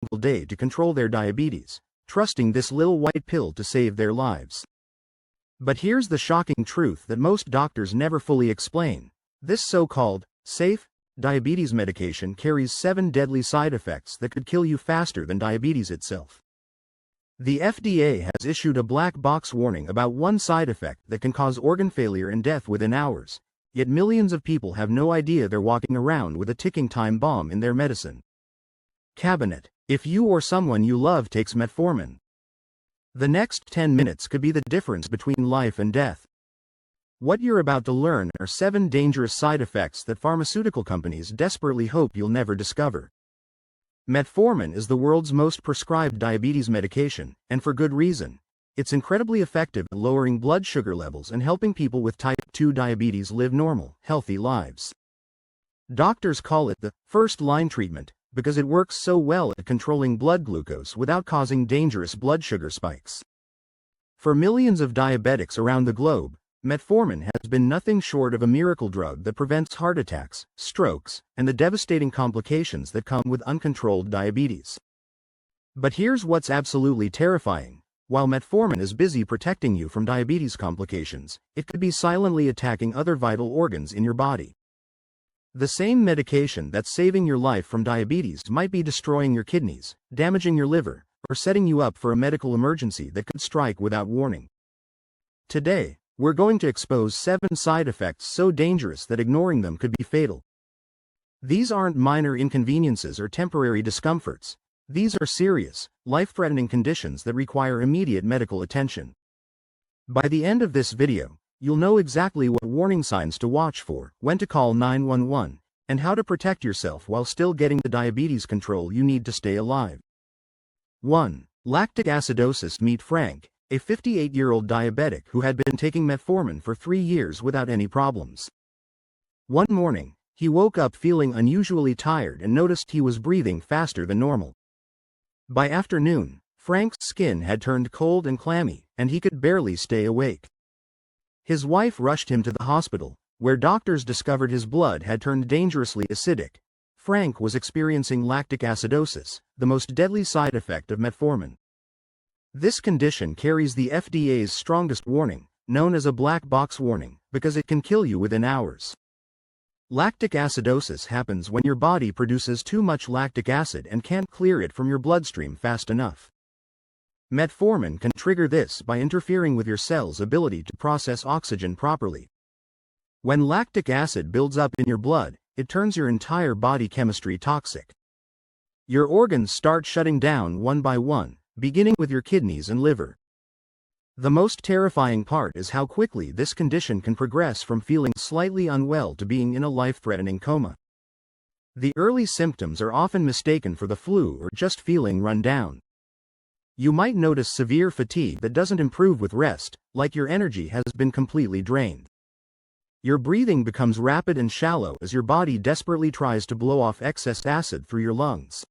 single day to control their diabetes, trusting this little white pill to save their lives. But here's the shocking truth that most doctors never fully explain. This so-called safe diabetes medication carries 7 deadly side effects that could kill you faster than diabetes itself. The FDA has issued a black box warning about one side effect that can cause organ failure and death within hours, yet millions of people have no idea they're walking around with a ticking time bomb in their medicine cabinet. If you or someone you love takes metformin, the next 10 minutes could be the difference between life and death. What you're about to learn are 7 dangerous side effects that pharmaceutical companies desperately hope you'll never discover. Metformin is the world's most prescribed diabetes medication, and for good reason. It's incredibly effective at lowering blood sugar levels and helping people with type 2 diabetes live normal, healthy lives. Doctors call it the first-line treatment because it works so well at controlling blood glucose without causing dangerous blood sugar spikes. For millions of diabetics around the globe, metformin has been nothing short of a miracle drug that prevents heart attacks, strokes, and the devastating complications that come with uncontrolled diabetes. But here's what's absolutely terrifying. While metformin is busy protecting you from diabetes complications, it could be silently attacking other vital organs in your body. The same medication that's saving your life from diabetes might be destroying your kidneys, damaging your liver, or setting you up for a medical emergency that could strike without warning. Today, we're going to expose 7 side effects so dangerous that ignoring them could be fatal. These aren't minor inconveniences or temporary discomforts. These are serious, life-threatening conditions that require immediate medical attention. By the end of this video, you'll know exactly what warning signs to watch for, when to call 911, and how to protect yourself while still getting the diabetes control you need to stay alive. 1. Lactic acidosis. Meet Frank, a 58-year-old diabetic who had been taking metformin for 3 years without any problems. One morning, he woke up feeling unusually tired and noticed he was breathing faster than normal. By afternoon, Frank's skin had turned cold and clammy, and he could barely stay awake. His wife rushed him to the hospital, where doctors discovered his blood had turned dangerously acidic. Frank was experiencing lactic acidosis, the most deadly side effect of metformin. This condition carries the FDA's strongest warning, known as a black box warning, because it can kill you within hours. Lactic acidosis happens when your body produces too much lactic acid and can't clear it from your bloodstream fast enough. Metformin can trigger this by interfering with your cell's ability to process oxygen properly. When lactic acid builds up in your blood, it turns your entire body chemistry toxic. Your organs start shutting down one by one, beginning with your kidneys and liver. The most terrifying part is how quickly this condition can progress from feeling slightly unwell to being in a life-threatening coma. The early symptoms are often mistaken for the flu or just feeling run down. You might notice severe fatigue that doesn't improve with rest, like your energy has been completely drained. Your breathing becomes rapid and shallow as your body desperately tries to blow off excess acid through your lungs.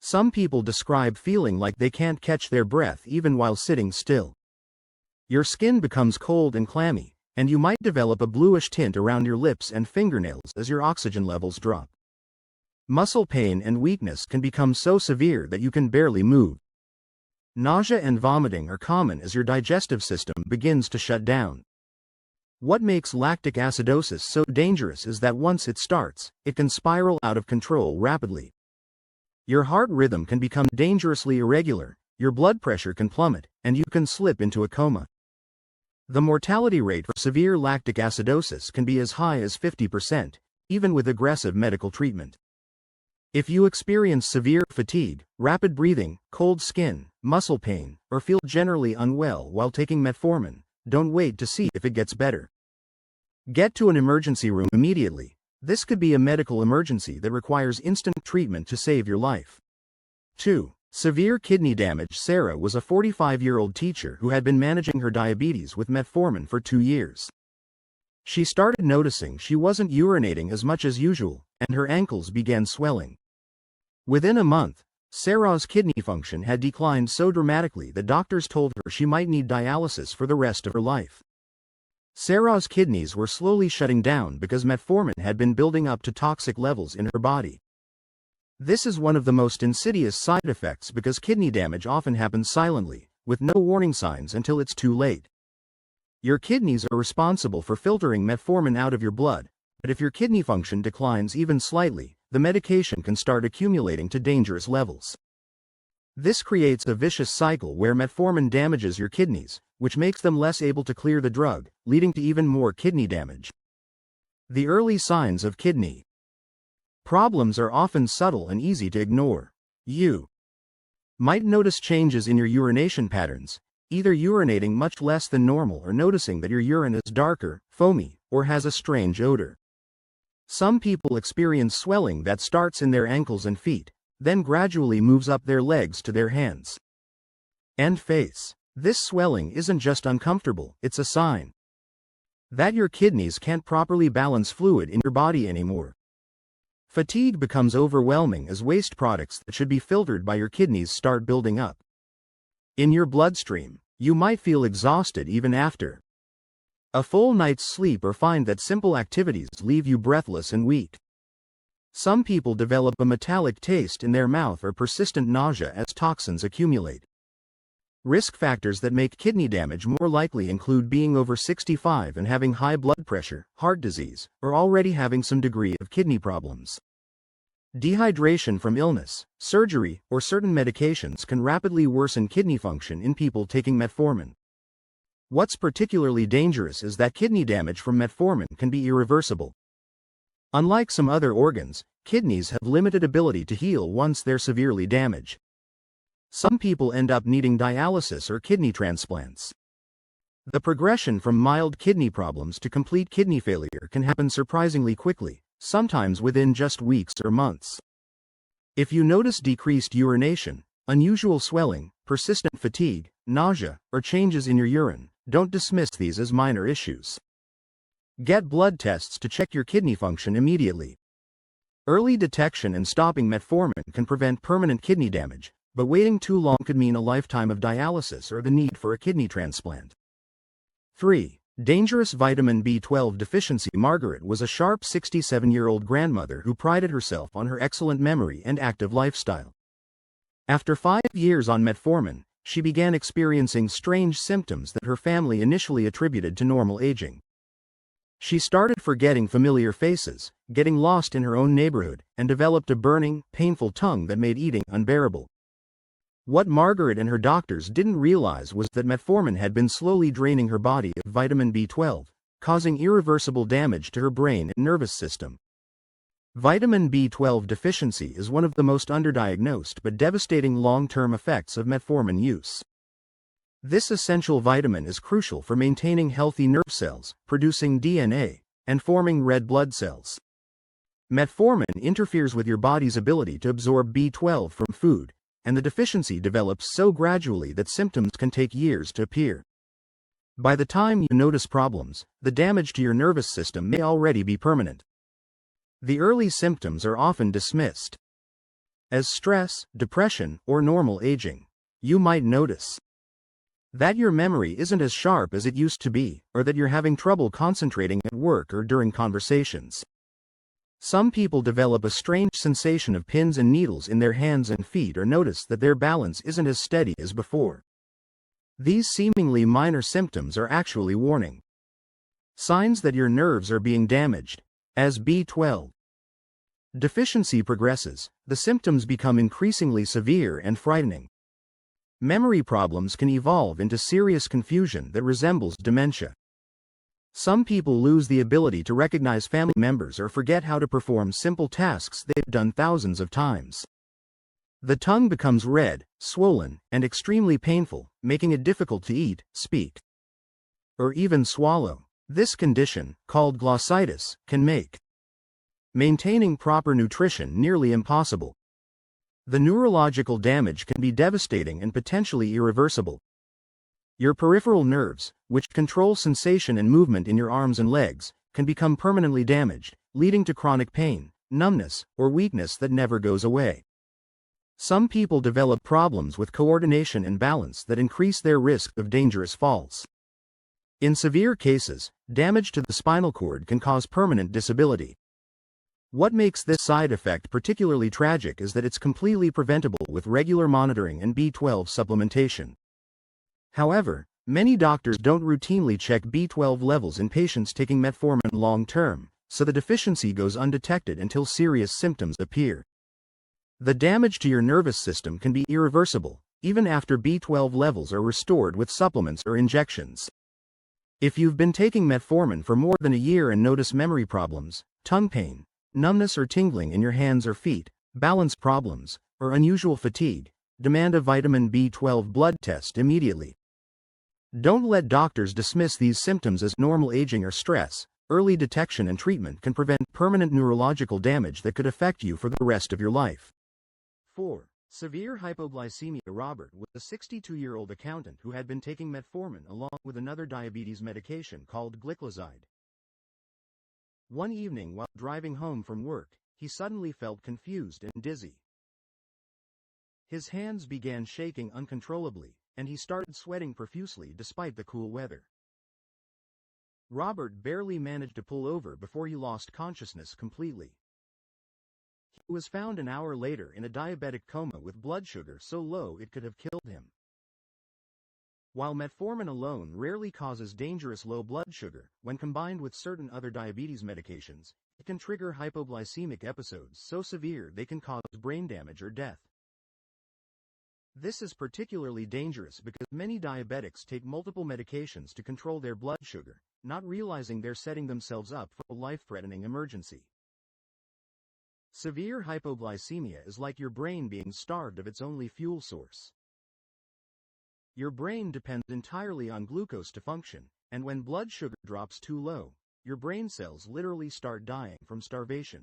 Some people describe feeling like they can't catch their breath even while sitting still. Your skin becomes cold and clammy, and you might develop a bluish tint around your lips and fingernails as your oxygen levels drop. Muscle pain and weakness can become so severe that you can barely move. Nausea and vomiting are common as your digestive system begins to shut down. What makes lactic acidosis so dangerous is that once it starts, it can spiral out of control rapidly. Your heart rhythm can become dangerously irregular, your blood pressure can plummet, and you can slip into a coma. The mortality rate for severe lactic acidosis can be as high as 50%, even with aggressive medical treatment. If you experience severe fatigue, rapid breathing, cold skin, muscle pain, or feel generally unwell while taking metformin, don't wait to see if it gets better. Get to an emergency room immediately. This could be a medical emergency that requires instant treatment to save your life. 2. Severe kidney damage. Sarah was a 45-year-old teacher who had been managing her diabetes with metformin for 2 years. She started noticing she wasn't urinating as much as usual, and her ankles began swelling. Within a month, Sarah's kidney function had declined so dramatically that doctors told her she might need dialysis for the rest of her life. Sarah's kidneys were slowly shutting down because metformin had been building up to toxic levels in her body. This is one of the most insidious side effects because kidney damage often happens silently, with no warning signs until it's too late. Your kidneys are responsible for filtering metformin out of your blood, but if your kidney function declines even slightly, the medication can start accumulating to dangerous levels. This creates a vicious cycle where metformin damages your kidneys, which makes them less able to clear the drug, leading to even more kidney damage. The early signs of kidney problems are often subtle and easy to ignore. You might notice changes in your urination patterns, either urinating much less than normal or noticing that your urine is darker, foamy, or has a strange odor. Some people experience swelling that starts in their ankles and feet, then gradually moves up their legs to their hands and face. This swelling isn't just uncomfortable, it's a sign that your kidneys can't properly balance fluid in your body anymore. Fatigue becomes overwhelming as waste products that should be filtered by your kidneys start building up in your bloodstream. You might feel exhausted even after a full night's sleep or find that simple activities leave you breathless and weak. Some people develop a metallic taste in their mouth or persistent nausea as toxins accumulate. Risk factors that make kidney damage more likely include being over 65 and having high blood pressure, heart disease, or already having some degree of kidney problems. Dehydration from illness, surgery, or certain medications can rapidly worsen kidney function in people taking metformin. What's particularly dangerous is that kidney damage from metformin can be irreversible. Unlike some other organs, kidneys have limited ability to heal once they're severely damaged. Some people end up needing dialysis or kidney transplants. The progression from mild kidney problems to complete kidney failure can happen surprisingly quickly, sometimes within just weeks or months. If you notice decreased urination, unusual swelling, persistent fatigue, nausea, or changes in your urine, don't dismiss these as minor issues. Get blood tests to check your kidney function immediately. Early detection and stopping metformin can prevent permanent kidney damage, but waiting too long could mean a lifetime of dialysis or the need for a kidney transplant. 3. Dangerous vitamin B12 deficiency. Margaret was a sharp 67-year-old grandmother who prided herself on her excellent memory and active lifestyle. After 5 years on metformin, she began experiencing strange symptoms that her family initially attributed to normal aging. She started forgetting familiar faces, getting lost in her own neighborhood, and developed a burning, painful tongue that made eating unbearable. What Margaret and her doctors didn't realize was that metformin had been slowly draining her body of vitamin B12, causing irreversible damage to her brain and nervous system. Vitamin B12 deficiency is one of the most underdiagnosed but devastating long-term effects of metformin use. This essential vitamin is crucial for maintaining healthy nerve cells, producing DNA, and forming red blood cells. Metformin interferes with your body's ability to absorb B12 from food, and the deficiency develops so gradually that symptoms can take years to appear. By the time you notice problems, the damage to your nervous system may already be permanent. The early symptoms are often dismissed as stress, depression, or normal aging. You might notice that your memory isn't as sharp as it used to be, or that you're having trouble concentrating at work or during conversations. Some people develop a strange sensation of pins and needles in their hands and feet or notice that their balance isn't as steady as before. These seemingly minor symptoms are actually warning signs that your nerves are being damaged. As B12 deficiency progresses, the symptoms become increasingly severe and frightening. Memory problems can evolve into serious confusion that resembles dementia. Some people lose the ability to recognize family members or forget how to perform simple tasks they've done thousands of times. The tongue becomes red, swollen, and extremely painful, making it difficult to eat, speak, or even swallow. This condition, called glossitis, can make maintaining proper nutrition nearly impossible. The neurological damage can be devastating and potentially irreversible. Your peripheral nerves, which control sensation and movement in your arms and legs, can become permanently damaged, leading to chronic pain, numbness, or weakness that never goes away. Some people develop problems with coordination and balance that increase their risk of dangerous falls. In severe cases, damage to the spinal cord can cause permanent disability. What makes this side effect particularly tragic is that it's completely preventable with regular monitoring and B12 supplementation. However, many doctors don't routinely check B12 levels in patients taking metformin long-term, so the deficiency goes undetected until serious symptoms appear. The damage to your nervous system can be irreversible, even after B12 levels are restored with supplements or injections. If you've been taking metformin for more than a year and notice memory problems, tongue pain, numbness or tingling in your hands or feet, balance problems, or unusual fatigue, demand a vitamin B12 blood test immediately. Don't let doctors dismiss these symptoms as normal aging or stress. Early detection and treatment can prevent permanent neurological damage that could affect you for the rest of your life. 4. Severe hypoglycemia. Robert was a 62-year-old accountant who had been taking metformin along with another diabetes medication called gliclazide. One evening while driving home from work, he suddenly felt confused and dizzy. His hands began shaking uncontrollably, and he started sweating profusely despite the cool weather. Robert barely managed to pull over before he lost consciousness completely. He was found an hour later in a diabetic coma with blood sugar so low it could have killed him. While metformin alone rarely causes dangerous low blood sugar, when combined with certain other diabetes medications, it can trigger hypoglycemic episodes so severe they can cause brain damage or death. This is particularly dangerous because many diabetics take multiple medications to control their blood sugar, not realizing they're setting themselves up for a life-threatening emergency. Severe hypoglycemia is like your brain being starved of its only fuel source. Your brain depends entirely on glucose to function, and when blood sugar drops too low, your brain cells literally start dying from starvation.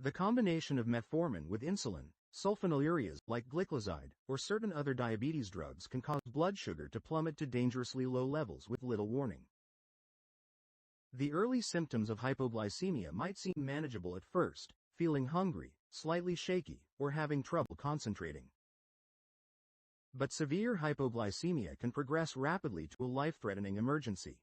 The combination of metformin with insulin, sulfonylureas like gliclazide, or certain other diabetes drugs can cause blood sugar to plummet to dangerously low levels with little warning. The early symptoms of hypoglycemia might seem manageable at first, feeling hungry, slightly shaky, or having trouble concentrating. But severe hypoglycemia can progress rapidly to a life-threatening emergency.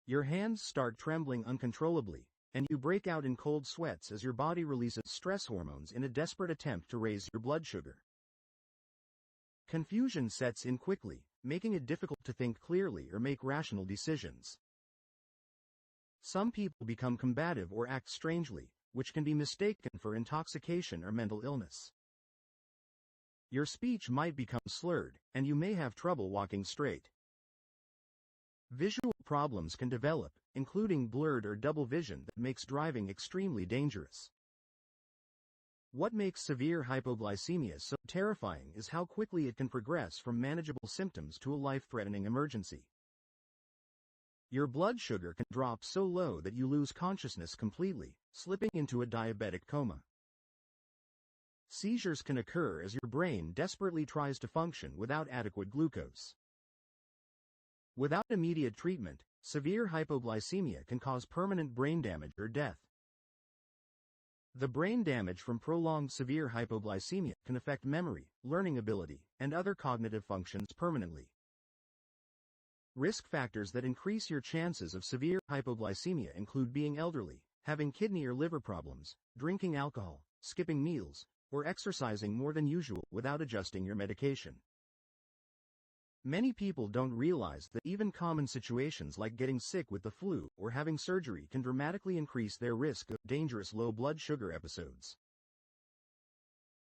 Your hands start trembling uncontrollably, and you break out in cold sweats as your body releases stress hormones in a desperate attempt to raise your blood sugar. Confusion sets in quickly, making it difficult to think clearly or make rational decisions. Some people become combative or act strangely, which can be mistaken for intoxication or mental illness. Your speech might become slurred, and you may have trouble walking straight. Visual problems can develop, including blurred or double vision that makes driving extremely dangerous. What makes severe hypoglycemia so terrifying is how quickly it can progress from manageable symptoms to a life-threatening emergency. Your blood sugar can drop so low that you lose consciousness completely, slipping into a diabetic coma. Seizures can occur as your brain desperately tries to function without adequate glucose. Without immediate treatment, severe hypoglycemia can cause permanent brain damage or death. The brain damage from prolonged severe hypoglycemia can affect memory, learning ability, and other cognitive functions permanently. Risk factors that increase your chances of severe hypoglycemia include being elderly, having kidney or liver problems, drinking alcohol, skipping meals, or exercising more than usual without adjusting your medication. Many people don't realize that even common situations like getting sick with the flu or having surgery can dramatically increase their risk of dangerous low blood sugar episodes.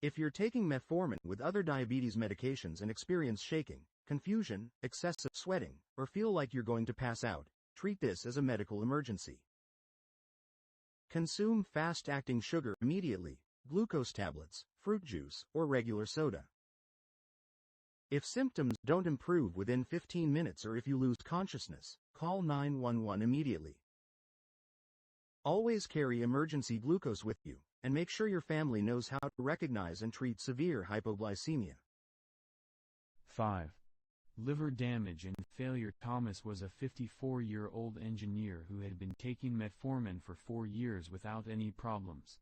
If you're taking metformin with other diabetes medications and experience shaking, confusion, excessive sweating, or feel like you're going to pass out, treat this as a medical emergency. Consume fast-acting sugar immediately, glucose tablets, fruit juice, or regular soda. If symptoms don't improve within 15 minutes or if you lose consciousness, call 911 immediately. Always carry emergency glucose with you, and make sure your family knows how to recognize and treat severe hypoglycemia. 5. Liver damage and failure. Thomas was a 54-year-old engineer who had been taking metformin for 4 years without any problems.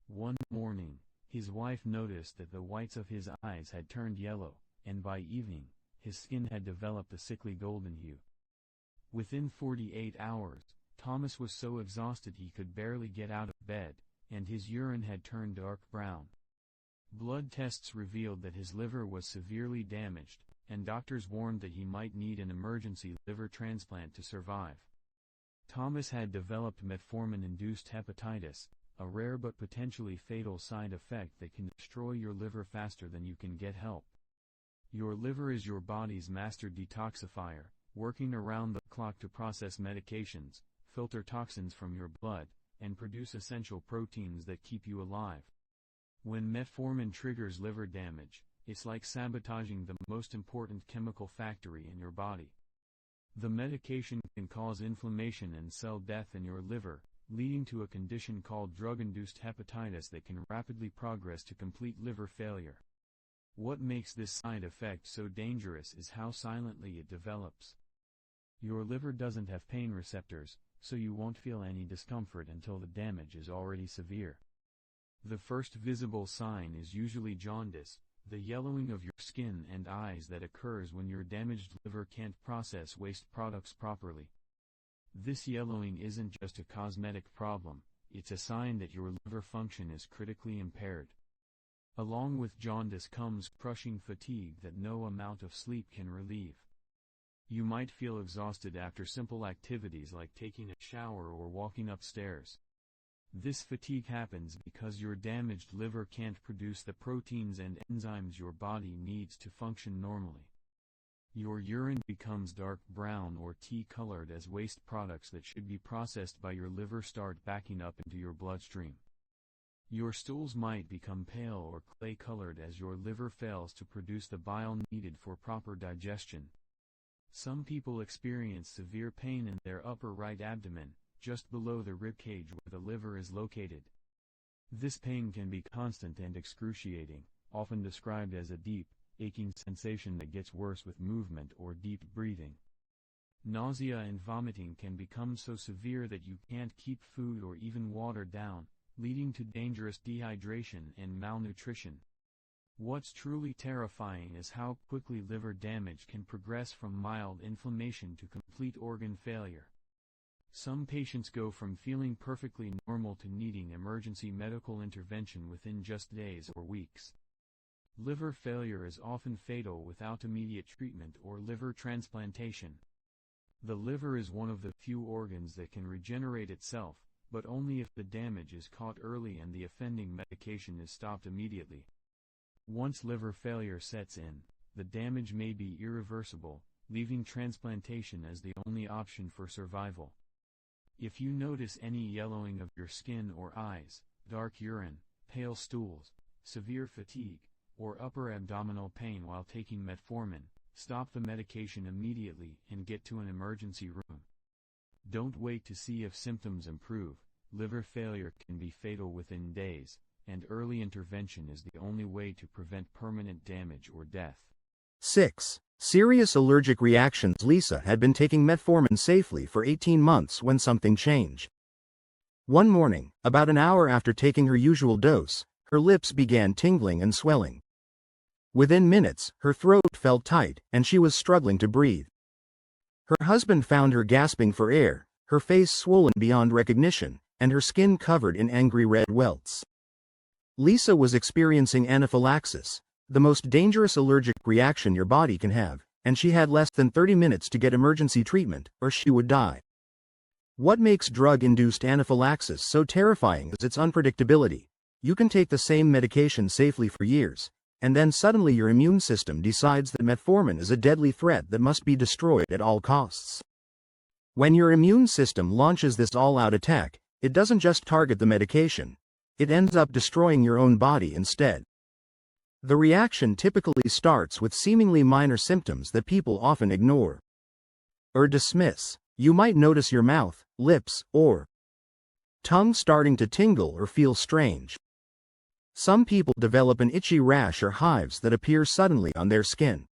One morning, his wife noticed that the whites of his eyes had turned yellow, and by evening, his skin had developed a sickly golden hue. Within 48 hours, Thomas was so exhausted he could barely get out of bed, and his urine had turned dark brown. Blood tests revealed that his liver was severely damaged, and doctors warned that he might need an emergency liver transplant to survive. Thomas had developed metformin-induced hepatitis, a rare but potentially fatal side effect that can destroy your liver faster than you can get help. Your liver is your body's master detoxifier, working around the clock to process medications, filter toxins from your blood, and produce essential proteins that keep you alive. When metformin triggers liver damage, it's like sabotaging the most important chemical factory in your body. The medication can cause inflammation and cell death in your liver, leading to a condition called drug-induced hepatitis that can rapidly progress to complete liver failure. What makes this side effect so dangerous is how silently it develops. Your liver doesn't have pain receptors, so you won't feel any discomfort until the damage is already severe. The first visible sign is usually jaundice, the yellowing of your skin and eyes that occurs when your damaged liver can't process waste products properly. This yellowing isn't just a cosmetic problem, it's a sign that your liver function is critically impaired. Along with jaundice comes crushing fatigue that no amount of sleep can relieve. You might feel exhausted after simple activities like taking a shower or walking upstairs. This fatigue happens because your damaged liver can't produce the proteins and enzymes your body needs to function normally. Your urine becomes dark brown or tea-colored as waste products that should be processed by your liver start backing up into your bloodstream. Your stools might become pale or clay-colored as your liver fails to produce the bile needed for proper digestion. Some people experience severe pain in their upper right abdomen, just below the ribcage where the liver is located. This pain can be constant and excruciating, often described as a deep, aching sensation that gets worse with movement or deep breathing. Nausea and vomiting can become so severe that you can't keep food or even water down, leading to dangerous dehydration and malnutrition. What's truly terrifying is how quickly liver damage can progress from mild inflammation to complete organ failure. Some patients go from feeling perfectly normal to needing emergency medical intervention within just days or weeks. Liver failure is often fatal without immediate treatment or liver transplantation. The liver is one of the few organs that can regenerate itself, but only if the damage is caught early and the offending medication is stopped immediately. Once liver failure sets in, the damage may be irreversible, leaving transplantation as the only option for survival. If you notice any yellowing of your skin or eyes, dark urine, pale stools, severe fatigue, or upper abdominal pain while taking metformin, stop the medication immediately and get to an emergency room. Don't wait to see if symptoms improve. Liver failure can be fatal within days, and early intervention is the only way to prevent permanent damage or death. 6. Serious allergic reactions. Lisa had been taking metformin safely for 18 months when something changed. One morning, about an hour after taking her usual dose, her lips began tingling and swelling. Within minutes, her throat felt tight, and she was struggling to breathe. Her husband found her gasping for air, her face swollen beyond recognition, and her skin covered in angry red welts. Lisa was experiencing anaphylaxis, the most dangerous allergic reaction your body can have, and she had less than 30 minutes to get emergency treatment, or she would die. What makes drug-induced anaphylaxis so terrifying is its unpredictability. You can take the same medication safely for years, and then suddenly your immune system decides that metformin is a deadly threat that must be destroyed at all costs. When your immune system launches this all-out attack, it doesn't just target the medication, it ends up destroying your own body instead. The reaction typically starts with seemingly minor symptoms that people often ignore or dismiss. You might notice your mouth, lips, or tongue starting to tingle or feel strange. Some people develop an itchy rash or hives that appear suddenly on their skin.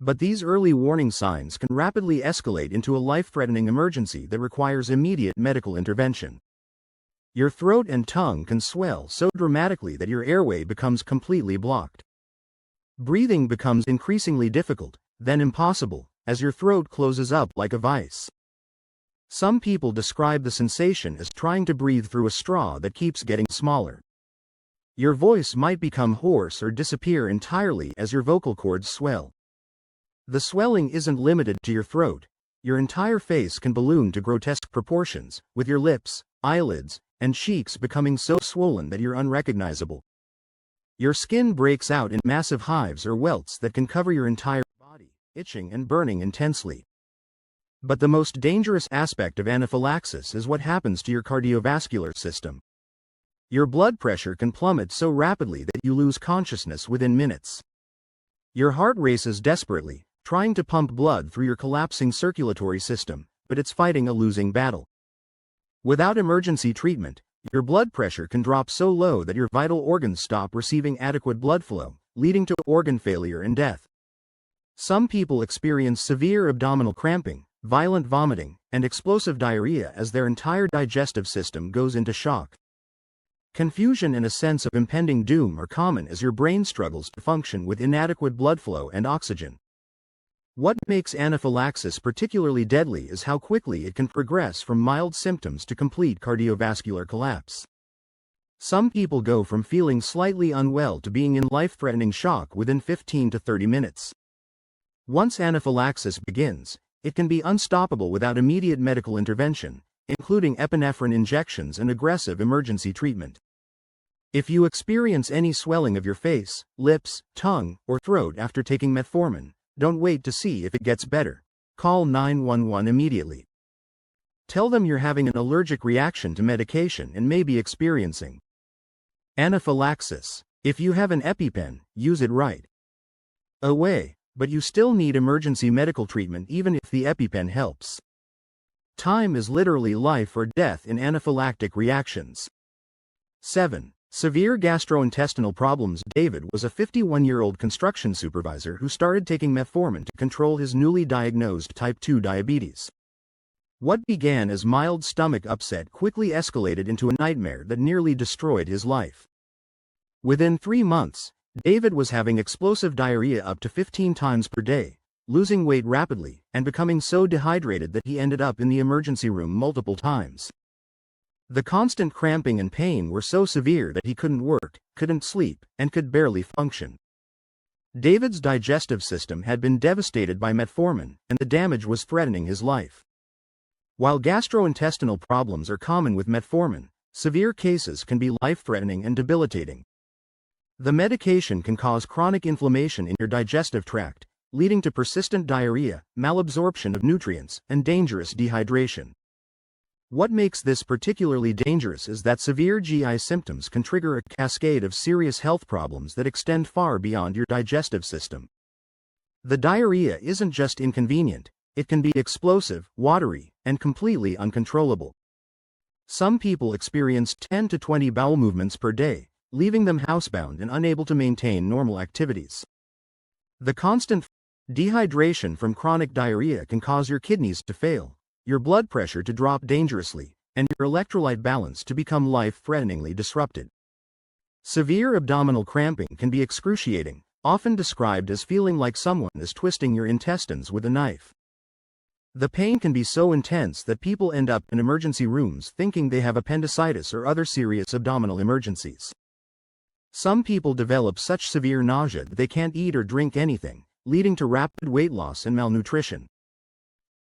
But these early warning signs can rapidly escalate into a life-threatening emergency that requires immediate medical intervention. Your throat and tongue can swell so dramatically that your airway becomes completely blocked. Breathing becomes increasingly difficult, then impossible, as your throat closes up like a vice. Some people describe the sensation as trying to breathe through a straw that keeps getting smaller. Your voice might become hoarse or disappear entirely as your vocal cords swell. The swelling isn't limited to your throat. Your entire face can balloon to grotesque proportions, with your lips, eyelids, and cheeks becoming so swollen that you're unrecognizable. Your skin breaks out in massive hives or welts that can cover your entire body, itching and burning intensely. But the most dangerous aspect of anaphylaxis is what happens to your cardiovascular system. Your blood pressure can plummet so rapidly that you lose consciousness within minutes. Your heart races desperately, trying to pump blood through your collapsing circulatory system, but it's fighting a losing battle. Without emergency treatment, your blood pressure can drop so low that your vital organs stop receiving adequate blood flow, leading to organ failure and death. Some people experience severe abdominal cramping, violent vomiting, and explosive diarrhea as their entire digestive system goes into shock. Confusion and a sense of impending doom are common as your brain struggles to function with inadequate blood flow and oxygen. What makes anaphylaxis particularly deadly is how quickly it can progress from mild symptoms to complete cardiovascular collapse. Some people go from feeling slightly unwell to being in life-threatening shock within 15 to 30 minutes. Once anaphylaxis begins, it can be unstoppable without immediate medical intervention, including epinephrine injections and aggressive emergency treatment. If you experience any swelling of your face, lips, tongue, or throat after taking metformin, don't wait to see if it gets better. Call 911 immediately. Tell them you're having an allergic reaction to medication and may be experiencing anaphylaxis. If you have an EpiPen, use it right away, but you still need emergency medical treatment even if the EpiPen helps. Time is literally life or death in anaphylactic reactions. 7. Severe gastrointestinal problems. David was a 51-year-old construction supervisor who started taking metformin to control his newly diagnosed type 2 diabetes. What began as mild stomach upset quickly escalated into a nightmare that nearly destroyed his life. Within 3 months, David was having explosive diarrhea up to 15 times per day, losing weight rapidly, and becoming so dehydrated that he ended up in the emergency room multiple times. The constant cramping and pain were so severe that he couldn't work, couldn't sleep, and could barely function. David's digestive system had been devastated by metformin, and the damage was threatening his life. While gastrointestinal problems are common with metformin, severe cases can be life-threatening and debilitating. The medication can cause chronic inflammation in your digestive tract, leading to persistent diarrhea, malabsorption of nutrients, and dangerous dehydration. What makes this particularly dangerous is that severe GI symptoms can trigger a cascade of serious health problems that extend far beyond your digestive system. The diarrhea isn't just inconvenient, it can be explosive, watery, and completely uncontrollable. Some people experience 10 to 20 bowel movements per day, leaving them housebound and unable to maintain normal activities. The constant dehydration from chronic diarrhea can cause your kidneys to fail, your blood pressure to drop dangerously, and your electrolyte balance to become life-threateningly disrupted. Severe abdominal cramping can be excruciating, often described as feeling like someone is twisting your intestines with a knife. The pain can be so intense that people end up in emergency rooms thinking they have appendicitis or other serious abdominal emergencies. Some people develop such severe nausea that they can't eat or drink anything, leading to rapid weight loss and malnutrition.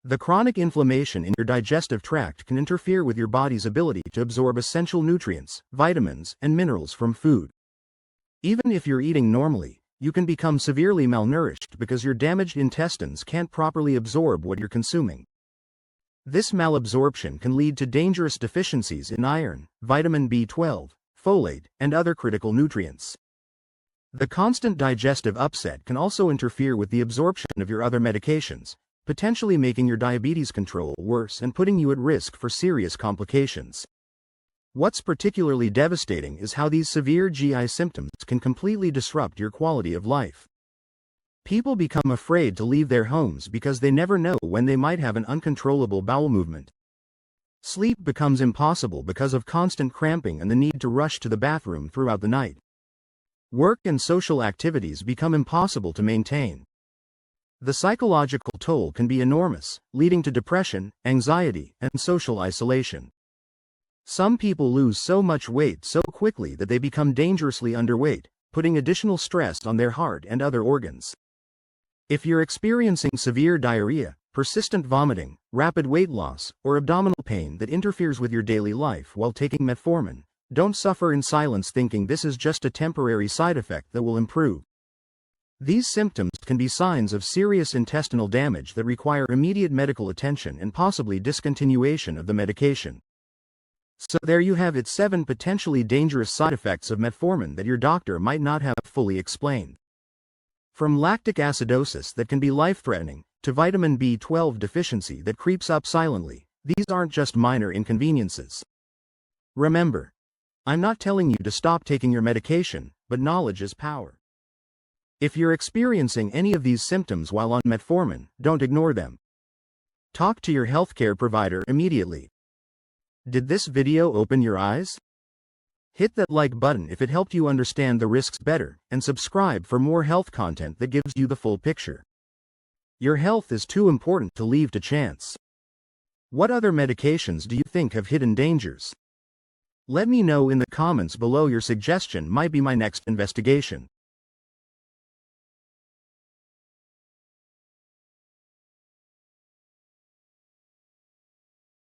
The chronic inflammation in your digestive tract can interfere with your body's ability to absorb essential nutrients, vitamins, and minerals from food. Even if you're eating normally, you can become severely malnourished because your damaged intestines can't properly absorb what you're consuming. This malabsorption can lead to dangerous deficiencies in iron, vitamin B12, folate, and other critical nutrients. The constant digestive upset can also interfere with the absorption of your other medications, potentially making your diabetes control worse and putting you at risk for serious complications. What's particularly devastating is how these severe GI symptoms can completely disrupt your quality of life. People become afraid to leave their homes because they never know when they might have an uncontrollable bowel movement. Sleep becomes impossible because of constant cramping and the need to rush to the bathroom throughout the night. Work and social activities become impossible to maintain. The psychological toll can be enormous, leading to depression, anxiety, and social isolation. Some people lose so much weight so quickly that they become dangerously underweight, putting additional stress on their heart and other organs. If you're experiencing severe diarrhea, persistent vomiting, rapid weight loss, or abdominal pain that interferes with your daily life while taking metformin, don't suffer in silence thinking this is just a temporary side effect that will improve. These symptoms can be signs of serious intestinal damage that require immediate medical attention and possibly discontinuation of the medication. So there you have it, 7 potentially dangerous side effects of metformin that your doctor might not have fully explained. From lactic acidosis that can be life-threatening, to vitamin B12 deficiency that creeps up silently, these aren't just minor inconveniences. Remember, I'm not telling you to stop taking your medication, but knowledge is power. If you're experiencing any of these symptoms while on metformin, don't ignore them. Talk to your healthcare provider immediately. Did this video open your eyes? Hit that like button if it helped you understand the risks better, and subscribe for more health content that gives you the full picture. Your health is too important to leave to chance. What other medications do you think have hidden dangers? Let me know in the comments below. Your suggestion might be my next investigation.